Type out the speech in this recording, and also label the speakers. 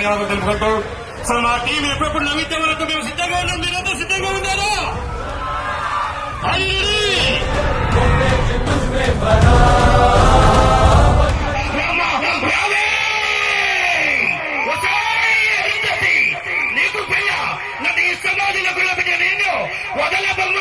Speaker 1: ధన్యవాదాలు తెలుపుకుంటూ అసలు మా టీం ఎప్పుడెప్పుడు నవ్వితే వరకు మేము సిద్ధంగా ఉన్నాం. మీరంతా సిద్ధంగా ఉన్నారా? నీకు నన్ను ఈ సమాధిలో గుళ్ళ నేను వదల బొమ్మ